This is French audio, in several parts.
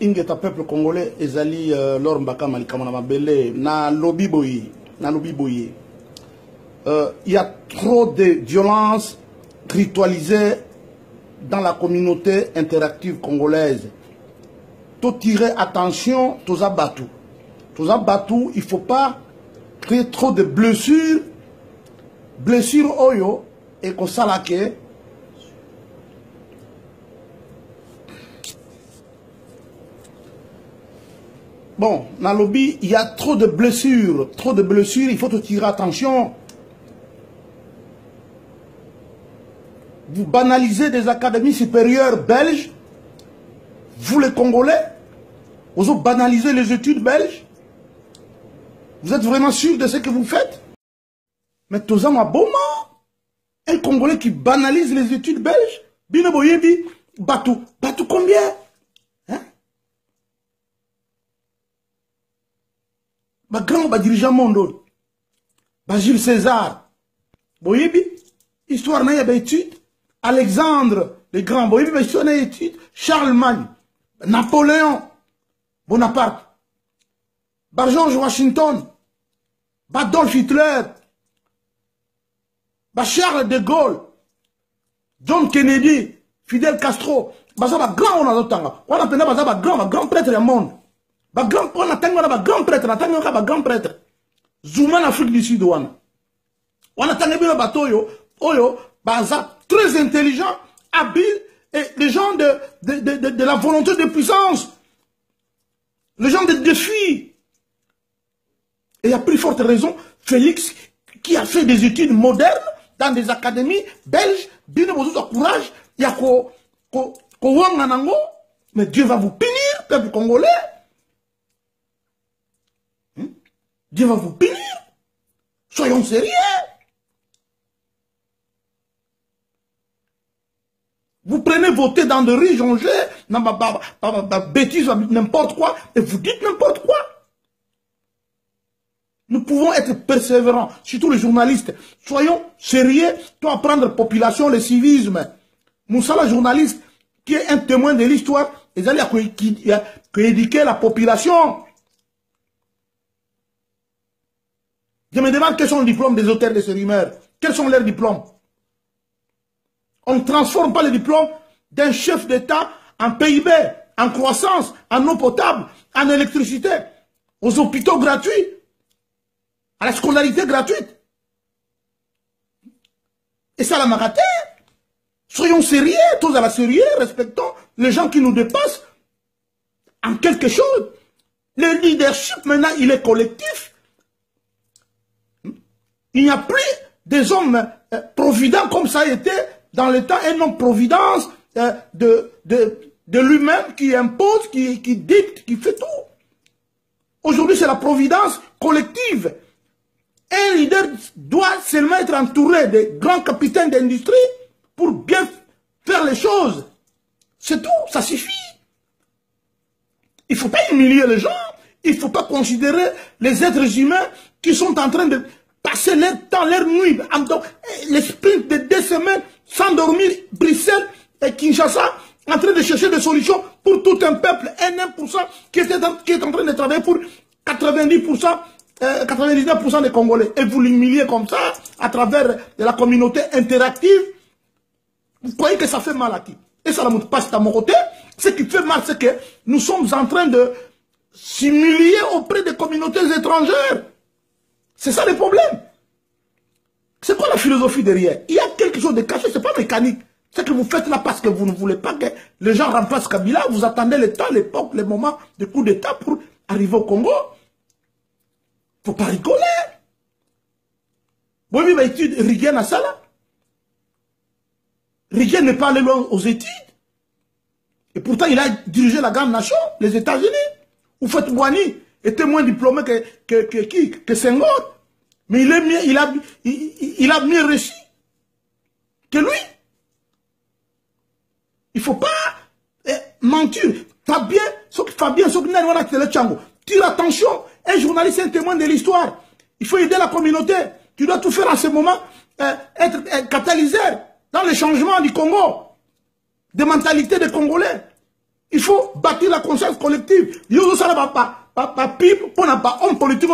ingeta peuple congolais ezali lor mbaka malikamo na mabele na lobby boye il y a trop de violence ritualisée dans la communauté interactive congolaise. Tout tirer attention tous abattus. Il ne faut pas créer trop de blessures oyo et qu'on s'alake. Bon, dans le lobby, il y a trop de blessures, il faut te tirer attention. Vous banalisez des académies supérieures belges, vous les Congolais, vous banalisez les études belges. Vous êtes vraiment sûr de ce que vous faites? Mais tous en un Congolais qui banalise les études belges, Bino Boyebi, Batou combien? Grand dirigeant monde, Jules César, Boyebi, histoire n'a pas étude, Alexandre le Grand, Boyebi, histoire n'a étude, Charlemagne, Napoléon, Bonaparte, George Washington, Adolf Hitler, Charles de Gaulle, John Kennedy, Fidel Castro, grand on a d'autant, on a grand prêtre du monde. Grand prêtre. Zuma en Afrique du Sud. On a un bateau, très intelligent, habile, et les gens de la volonté de puissance, les gens de défi. Et à plus forte raison, Félix, qui a fait des études modernes dans des académies belges, bien de courage, il y a mais Dieu va vous punir, peuple congolais. Dieu va vous punir. Soyons sérieux. Vous prenez voter dans de riz jongé, bêtises, n'importe quoi, et vous dites n'importe quoi. Nous pouvons être persévérants, surtout les journalistes. Soyons sérieux, toi apprendre population, le civisme. Moussala, journaliste, qui est un témoin de l'histoire, ils allaient éduquer la population. Je me demande quels sont les diplômes des auteurs de ces rumeurs. Quels sont leurs diplômes? On ne transforme pas les diplômes d'un chef d'État en PIB, en croissance, en eau potable, en électricité, aux hôpitaux gratuits, à la scolarité gratuite. Et ça, la marathon. Soyons sérieux, tous à la sérieux, respectons les gens qui nous dépassent en quelque chose. Le leadership, maintenant, il est collectif. Il n'y a plus des hommes providents comme ça a été dans le temps, un homme providence de lui-même qui impose, qui dicte, qui fait tout. Aujourd'hui, c'est la providence collective. Un leader doit seulement être entouré de grands capitaines d'industrie pour bien faire les choses. C'est tout, ça suffit. Il ne faut pas humilier les gens, il ne faut pas considérer les êtres humains qui sont en train de passer leur temps, leur nuit, les sprints de 2 semaines sans dormir, Bruxelles et Kinshasa, en train de chercher des solutions pour tout un peuple, un 1% qui est en train de travailler pour 90%, 99% des Congolais. Et vous l'humiliez comme ça, à travers de la communauté interactive. Vous croyez que ça fait mal à qui? Et ça ne montre pas à mon côté. Ce qui fait mal, c'est que nous sommes en train de s'humilier auprès des communautés étrangères. C'est ça le problème. C'est quoi la philosophie derrière? Il y a quelque chose de caché, c'est pas mécanique. Ce que vous faites là parce que vous ne voulez pas que les gens remplacent Kabila, vous attendez le temps, l'époque, le moment de coup d'État pour arriver au Congo. Faut pas rigoler. Vous avez étudié Riguen à ça là. Riguen n'est pas allé loin aux études. Et pourtant, il a dirigé la grande nation, les États-Unis. Vous faites Bouani était moins diplômé que Senghor. Mais il a mieux réussi que lui. Il ne faut pas mentir. Fabien tire attention. Un journaliste est un témoin de l'histoire. Il faut aider la communauté. Tu dois tout faire en ce moment. Être catalyseur dans le changement du Congo. Des mentalités des Congolais. Il faut bâtir la conscience collective. Yo ça pas pipe pour n'a pas homme politique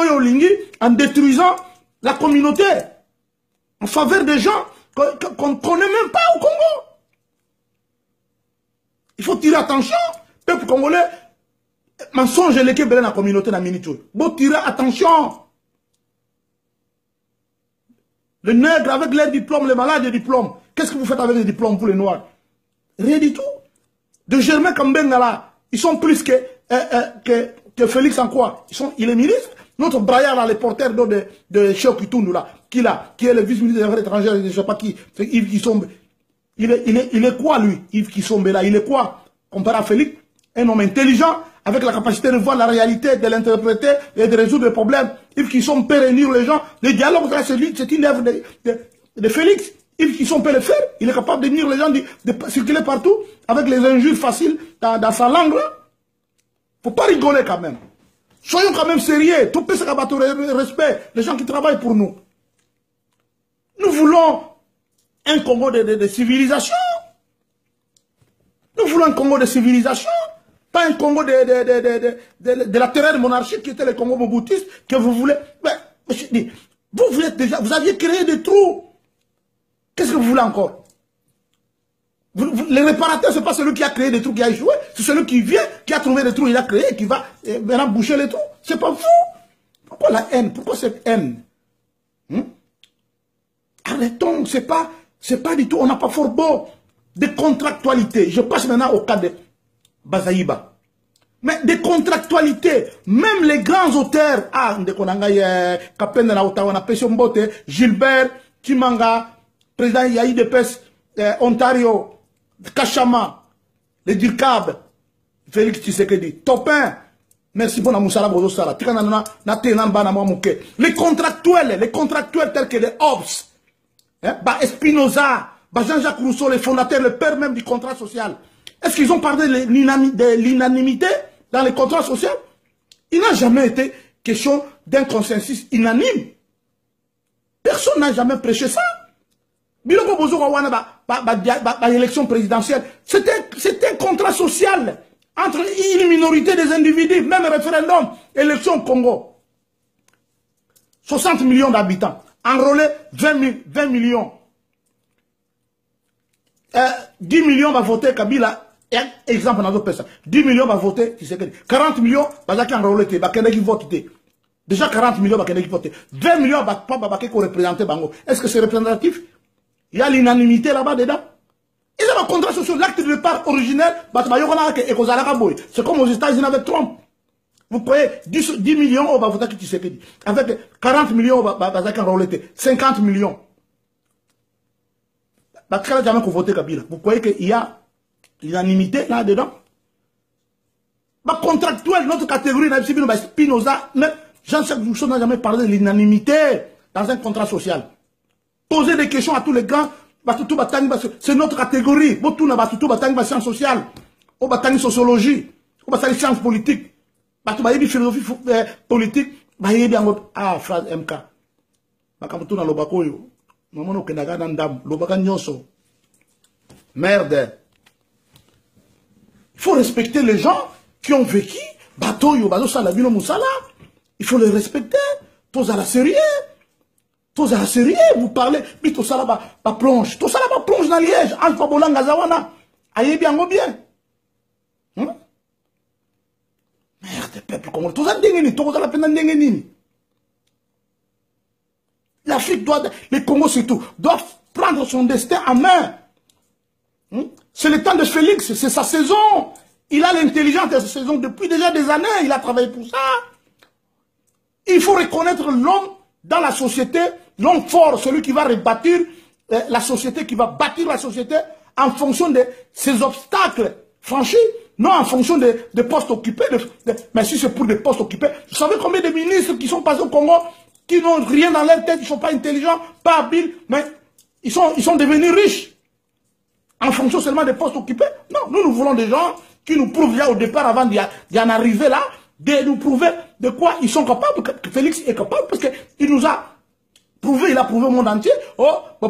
en détruisant la communauté en faveur des gens qu'on ne connaît même pas au Congo. Il faut tirer attention, peuple congolais, mensonge les dans la communauté dans Minitou. Bon tirer attention. Les nègres avec leurs diplômes, les malades de diplômes. Qu'est-ce que vous faites avec les diplômes pour les noirs? Rien du tout. De Germain Kambenga là, ils sont plus que Félix en quoi? Il est ministre. Notre Braillard là, les porteurs de Cheikh Kitundou là, qui est le vice-ministre des Affaires étrangères, je ne sais pas qui, Yves Kisombe. Il est quoi lui, Yves Kisombe là? Il est quoi? Comparé à Félix, un homme intelligent, avec la capacité de voir la réalité, de l'interpréter et de résoudre les problèmes. Yves Kisombe peut réunir les gens. Le dialogue là, c'est une œuvre de Félix. Yves Kisombe peut le faire. Il est capable de venir les gens, de circuler partout, avec les injures faciles dans sa langue là. Faut pas rigoler quand même. Soyons quand même sérieux. Tout peut se rabattre au respect. Les gens qui travaillent pour nous. Nous voulons un Congo de civilisation. Nous voulons un Congo de civilisation. Pas un Congo de la terreur monarchique qui était le Congo moboutiste que vous voulez. Mais, je dis, vous aviez créé des trous. Qu'est-ce que vous voulez encore? Le réparateur, ce n'est pas celui qui a créé des trous qui a échoué, c'est celui qui vient, qui a trouvé des trous, il a créé, qui va maintenant boucher les trous. C'est pas fou. Pourquoi la haine? Pourquoi cette haine? Arrêtons, c'est pas du tout, on n'a pas fort beau de contractualité. Je passe maintenant au cas de Bazaïba. Mais des contractualités, même les grands auteurs, Gilbert, Kimanga, président Yahi de PES, Ontario, Kachama, le Dirkab, Félix Tshisekedi, Topin, merci pour la Moussala Bozosala, les contractuels tels que les Hobbes, Espinoza, Jean-Jacques Rousseau, les fondateurs, le père même du contrat social. Est-ce qu'ils ont parlé de l'unanimité dans les contrats sociaux? Il n'a jamais été question d'un consensus unanime. Personne n'a jamais prêché ça. Biloko Bozo l'élection présidentielle, c'était un contrat social entre une minorité des individus, même référendum, élection au Congo. 60 millions d'habitants, enrôlés 20 millions. 10 millions va voter Kabila, exemple dans d'autres personnes. 10 millions va voter, 40 millions, va enrôler, qui vote. Déjà 40 millions, va voter. 20 millions, va représenter Bango. Est-ce que c'est représentatif? Il y a l'unanimité là-bas dedans. Ils ont un contrat social, l'acte de départ originel, c'est comme aux États-Unis avec Trump. Vous croyez 10 millions, on va voter Tshisekedi. Avec 40 millions, on va enrôler. 50 millions. Vous croyez qu'il y a l'unanimité là-dedans? Contractuel, notre catégorie, Spinoza, Jean-Jacques Rousseau n'a jamais parlé de l'unanimité dans un contrat social. Poser des questions à tous les grands, c'est notre catégorie. C'est sciences sociales, sociologie, sciences politiques, philosophie politique, ah, phrase MK. Merde. Il faut respecter les gens qui ont vécu. Il faut les respecter. Tous à la série. Tous à la série. Vous parlez. Mais tout ça là-bas, plonge. Tout ça là-bas plonge dans Liège. Alpha Bolanga Zawana. Aïe bien, bien. Merde, peuple congolais. Tout ça déngeni. Tout ça la peine déngeni. L'Afrique doit, les Congos surtout, doivent prendre son destin en main. C'est le temps de Félix, c'est sa saison. Il a l'intelligence de sa saison depuis déjà des années. Il a travaillé pour ça. Il faut reconnaître l'homme dans la société, l'homme fort, celui qui va rebâtir la société, qui va bâtir la société en fonction de ses obstacles franchis, non en fonction des postes occupés. Mais si c'est pour des postes occupés, vous savez combien de ministres qui sont passés au Congo, qui n'ont rien dans leur tête, ils ne sont pas intelligents, pas habiles, mais ils sont devenus riches. En fonction seulement des postes occupés. Non, nous voulons des gens qui nous prouvent déjà au départ, avant d'y en arriver là, de nous prouver de quoi ils sont capables, que Félix est capable, parce qu'il nous a prouvé, il a prouvé au monde entier. Oh, mais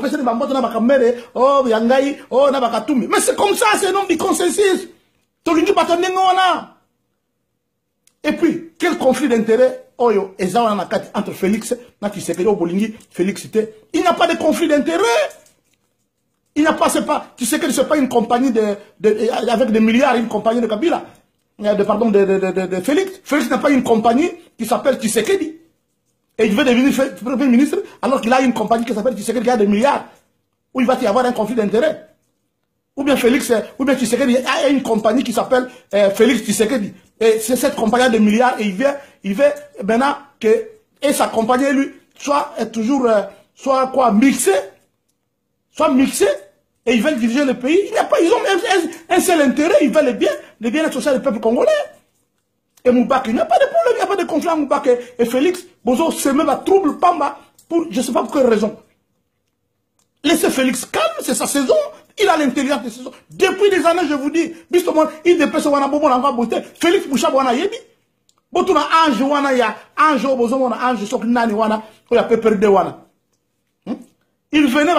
c'est comme ça, c'est un homme du consensus. Tolingi Batondengo wana. Et puis, quel conflit d'intérêt Oyo, entre Félix, Félix, il n'y a pas de conflit d'intérêt. Il n'y a pas, tu sais que ce n'est pas une compagnie avec des milliards, une compagnie de Kabila, de Félix. Félix n'a pas une compagnie qui s'appelle Tshisekedi. Et il veut devenir Premier ministre alors qu'il a une compagnie qui s'appelle Tshisekedi qui a des milliards. Où il va y avoir un conflit d'intérêt. Ou bien Félix, ou bien Tshisekedi a une compagnie qui s'appelle Félix Tshisekedi. Et c'est cette compagnie a des milliards et il veut maintenant que sa compagnie, lui, soit mixée, et ils veulent diriger le pays. Ils ont un seul intérêt, ils veulent le bien social du peuple congolais. Et Moubaka, il n'y a pas de problème, il n'y a pas de conflit entre Moubaka et Félix. Bozo se met à trouble Pamba pour je ne sais pas pour quelle raison. Laissez Félix calme, c'est sa saison. Il a l'intelligence de saison. Depuis des années, je vous dis, il dépêche wana bobo na beauté. Félix Boucha wana yebi. Botuna ange wana ya ange bozo wana ange sok nani wana ko ya peperde wana. Il venait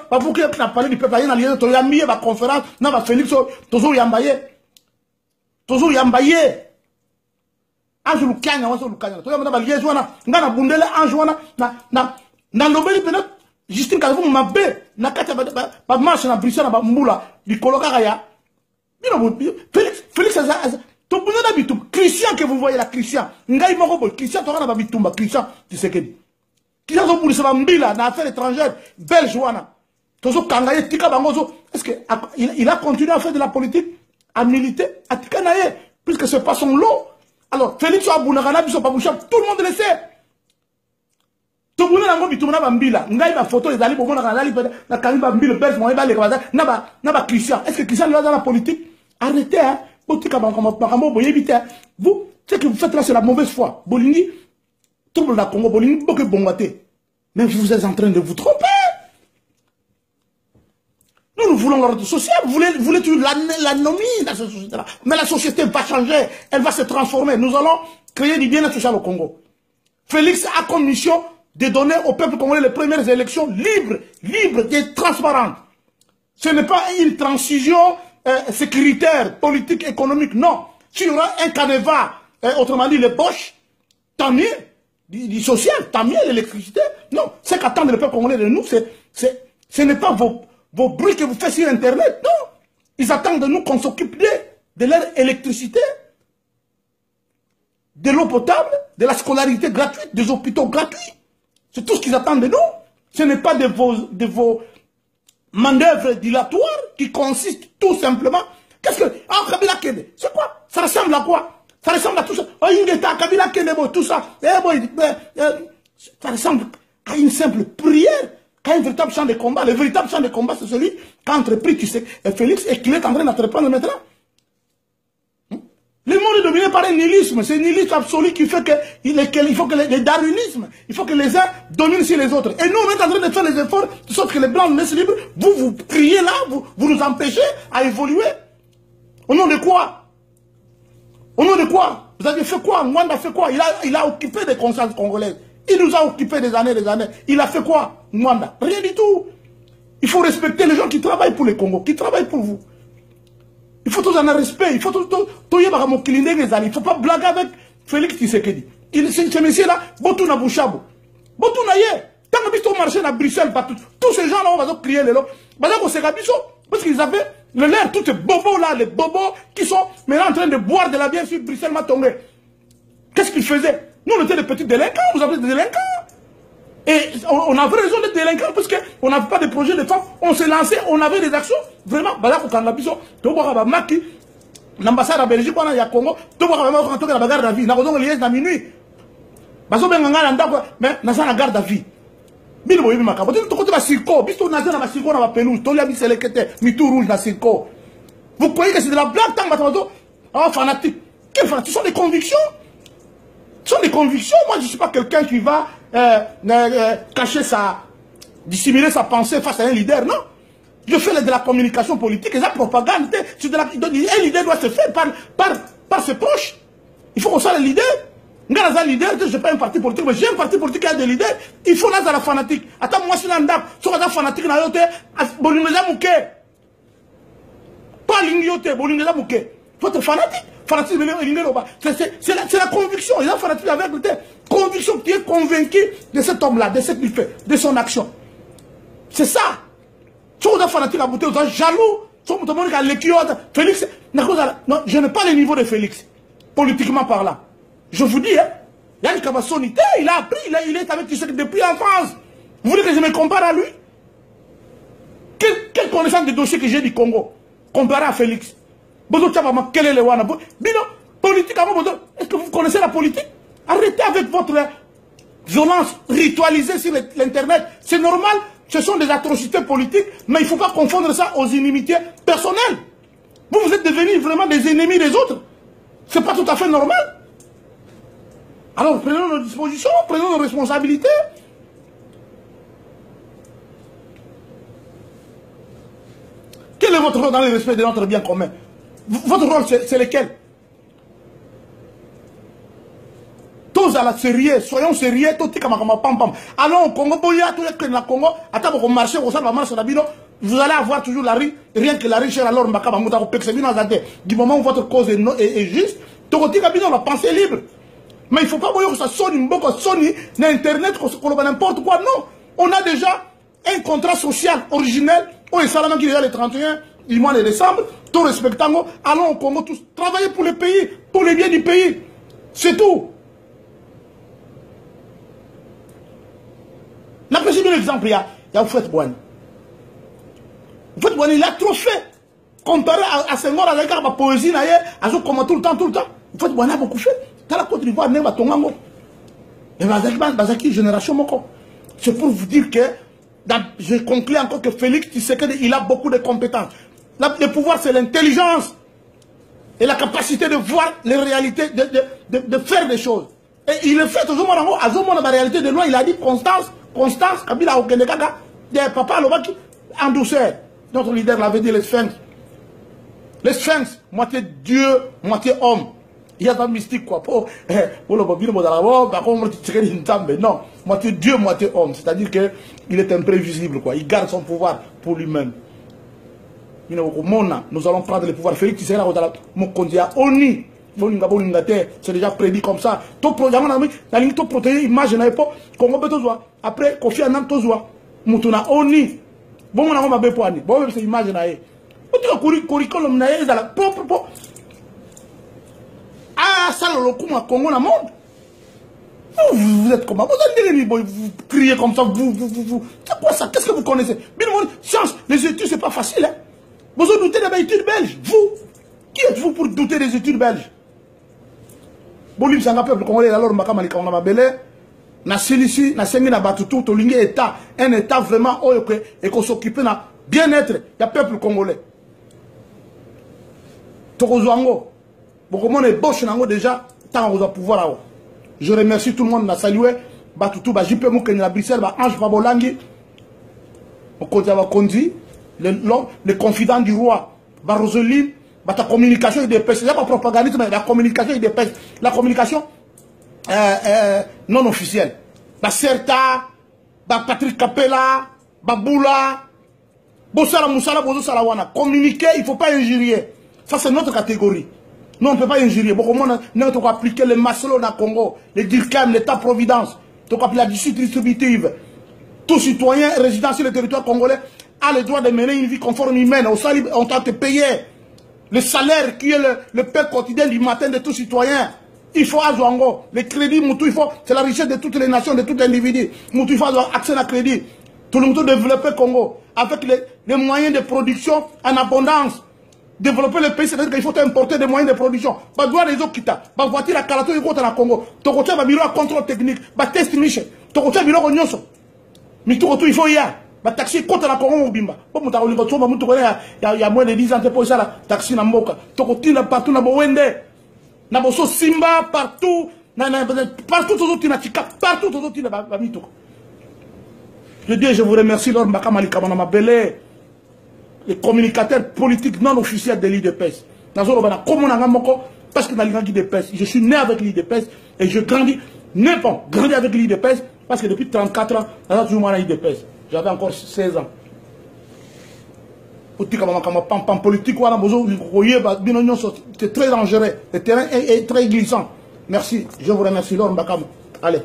ba bouke na parler du peuple na lié to yambiye ba conférence na ba Félix tozo yambaye. Tozo yambaye. Ange lukanya wana so lukanya. To yamana ba lié wana ngana bundele ange wana na lobeli peut-être Justine Kalafou m'a bé, na kata ba marche na Bruxelles na ba mbula, di koloka ya. Félix to bunana bitum, Christian que vous voyez là, Christian, ngai moko boy, Christian to na ba bitumba, Christian, tu sais que. Christian so pour sa mbila na affaires étrangères, belge wana. Tozo kangaye tika bangozo, est-ce que il a continué à faire de la politique, à militer, à tika naye, puisque c'est pas son lot. Alors Félix a bunagana biso pa boucha, tout le monde le sait. Tout le monde a dit Bambila. Ngai ba photo les ali bomona kanali na kanimba Bambila belge mo ba le kaza na ba Christian. Est-ce que Christian là dans la politique? Arrêtez hein. Politique makambo boyebite. Vous, ce que vous faites là c'est la mauvaise foi. Bolingi trouble la Congo Bolingi beaucoup bongate. Mais vous êtes en train de vous tromper. Nous voulons l'ordre social, vous voulez toujours l'anomie dans cette société-là. Mais la société va changer, elle va se transformer. Nous allons créer du bien-être social au Congo. Félix a comme mission de donner au peuple congolais les premières élections libres et transparentes. Ce n'est pas une transition sécuritaire, politique, économique, non. S'il y aura un canevas, autrement dit les poches, tant mieux, du social, tant mieux l'électricité. Non, ce qu'attendent le peuple congolais de nous, ce n'est pas vos bruits que vous faites sur Internet, non. Ils attendent de nous qu'on s'occupe de leur électricité, de l'eau potable, de la scolarité gratuite, des hôpitaux gratuits. C'est tout ce qu'ils attendent de nous. Ce n'est pas de vos manœuvres dilatoires qui consistent tout simplement. Qu'est-ce que... Ah, Kabila Kende, c'est quoi? Ça ressemble à quoi? Ça ressemble à tout ça. Oh, Ingeta, Kabila Kende, tout ça. Ça ressemble à une simple prière, qu'à un véritable champ de combat. Le véritable champ de combat, c'est celui qu'a entrepris Félix et qu'il est en train d'entreprendre maintenant. Le monde est dominé par un nihilisme. C'est un nihilisme absolu qui fait qu'il faut que le darwinisme, il faut que les uns dominent sur les autres. Et nous, on est en train de faire les efforts de sorte que les blancs nous laissent libres. Vous criez là, vous nous empêchez à évoluer. Au nom de quoi? Au nom de quoi? Vous avez fait quoi? Mwanda a fait quoi? Il a occupé des consciences congolaises. Il nous a occupé des années. Il a fait quoi? Mwanda? Rien du tout. Il faut respecter les gens qui travaillent pour le Congo, qui travaillent pour vous. Il faut tous en avoir respect. Il faut tous il ne faut pas blaguer avec Félix Tshisekedi. Ce monsieur-là, Botou na Bouchabou. Botou na ye. Tant que tu marché à Bruxelles, tous ces gens-là, on va crier les lots. Parce qu'ils avaient le l'air, tous ces bobos là, les bobos qui sont maintenant en train de boire de la bière sur Bruxelles Matongé. Qu'est-ce qu'ils faisaient? Nous, on était des petits délinquants, vous appelez des délinquants. Et on avait raison d'être délinquants parce qu'on n'avait pas de projet de femmes. On s'est lancé, on avait des actions. Vraiment, l'ambassade à Belgique, on a ya Congo, tout le monde a la garde à vie. On a lié dans minuit. Mais on a la garde à vie. Mais on a la garde à vie. Vous croyez que c'est de la blague tant que fanatique. Quel fanatique? Ce sont des convictions. Ce sont des convictions. Moi, je ne suis pas quelqu'un qui va cacher dissimuler sa pensée face à un leader, non. Je fais de la communication politique et de la propagande. Un leader doit se faire par ses proches. Il faut qu'on soit le leader. Un leader, je n'ai pas un parti politique, mais j'ai un parti politique qui a des leaders. Il faut la fanatique. Attends, moi, si je suis fanatique, pas l'ingioté, votre fanatique. Fanatisme, c'est la conviction. Il a fanatique avec le thé. Conviction, tu es convaincu de cet homme-là, de ce qu'il fait, de son action. C'est ça. Tu es fanatique à bouteille, tu es jaloux. Félix, non, je n'ai pas le niveau de Félix, politiquement parlant. Je vous dis, hein, Yann Kabassoni, il a appris, il est avec Tshisekedi depuis l'enfance. Vous voulez que je me compare à lui? Quelle connaissance des dossiers que j'ai du Congo comparé à Félix? Quel est le Wana? Politiquement, est-ce que vous connaissez la politique? Arrêtez avec votre violence ritualisée sur l'internet. C'est normal, ce sont des atrocités politiques, mais il ne faut pas confondre ça aux inimitiés personnelles. Vous êtes devenus vraiment des ennemis des autres. Ce n'est pas tout à fait normal. Alors prenons nos dispositions, prenons nos responsabilités. Quel est votre rôle dans le respect de notre bien commun? Votre rôle, c'est lequel? Tous à la sérieux, soyons sérieux, allons au Congo, vous allez avoir toujours la rue, rien que la rue, alors du moment où votre cause est juste, on va penser libre. Mais il ne faut pas voir que ça sonne, n'Internet, n'importe quoi. Non, on a déjà un contrat social originel, on est salamant qui est le 31 du mois de décembre, tout respectant, allons au Congo tous, travailler pour le pays, pour le bien du pays. C'est tout. La précédente exemple, il y a Oufouette Bouane. Oufouette Bouane, il a trop fait. Comparé à Senghor, à l'égard de la poésie, à ce comment tout le temps. Oufouette Bouane a beaucoup fait. Dans la Côte d'Ivoire, il y a Tongango. Et Bazaki, génération Moko. C'est pour vous dire que, je conclue encore que Félix Tshisekedi, il a beaucoup de compétences. Le pouvoir, c'est l'intelligence et la capacité de voir les réalités, de faire des choses. Et il le fait toujours à la réalité de loin. Il a dit Constance, Kabila Okenekaka, Papa Lobaki, en douceur. Notre leader l'avait dit, les sphinx. Les sphinx, moitié Dieu, moitié homme. Il y a un mystique quoi. Non, moitié Dieu, moitié homme. C'est-à-dire qu'il est imprévisible quoi. Il garde son pouvoir pour lui-même. Nous allons prendre le pouvoir. Félix Tshisekedi Oni. C'est déjà prédit comme ça. Après, Kofi Annan Tozwa. Mutuna Oni. Bon, on a un peu de bon, c'est image. Curriculum est dans la propre. Ah, ça, le coup, Congo, la monde. Vous êtes comment? Vous criez comme ça, vous. C'est quoi ça? Qu'est-ce que vous connaissez? Bien, science, les études, c'est pas facile. Hein? Vous doutez des études belges? Vous? Qui êtes-vous pour douter des études belges? Bolim Sanga peuple congolais, alors Makama Likanga Mabele, na Silici, na Sengi na Batutu, Tolingue État, un État vraiment et qu'on s'occupe de bien-être, il y a peuple congolais. Tokozwango, beaucoup de monde est boche déjà, tant qu'on a pouvoir là. Je remercie tout le monde, na salué, Batutu, JP Moukeni, la Bruxelles, Ange Babolangi, on conduit, le confident du roi, Roseline. Ta communication est dépêche. Il n'y a pas de propagandisme, mais la communication est dépêche. La communication non officielle. Certa, Patrick Capella, Boula, Bossala Moussala, Bozo Salawana. Communiquer, il ne faut pas injurier. Ça, c'est notre catégorie. Nous, on ne peut pas injurier. Beaucoup de monde n'a appliqué le maslo dans le Congo, le DIRCAM, l'État-providence. Donc, la justice distributive. Tout citoyen résident sur le territoire congolais a le droit de mener une vie conforme humaine. Au salaire, on t'a payé. Le salaire qui est le pain quotidien du matin de tout citoyen. Il faut avoir le crédit, c'est la richesse de toutes les nations, de tous les individus. Il faut avoir accès à crédit. Tout le monde développer le Congo avec les moyens de production en abondance. Développer le pays, c'est-à-dire qu'il faut importer des moyens de production. Pas droit des autres qui t'a. Pas voiture à Kalato, il faut dans le Congo. Ton côté, il y a contrôle technique. Pas test mission. Ton côté, il y a mais tout il faut y aller. Le taxi contre la Congo Bimba. Il y a moins de 10 ans pour ça, le taxi n'a pas. Tu as partout, na boso Simba, partout, partout, partout, je dis, je vous remercie, Lord Makamali Kamana Belé, les communicateurs politiques non officiels de l'IDPS. Parce que je suis né avec l'IDPS et je grandis, grandi avec l'IDPS parce que depuis 34 ans, on a toujours l'IDPS. J'avais encore 16 ans. En politique, c'est très dangereux. Le terrain est très glissant. Merci. Je vous remercie. Allez.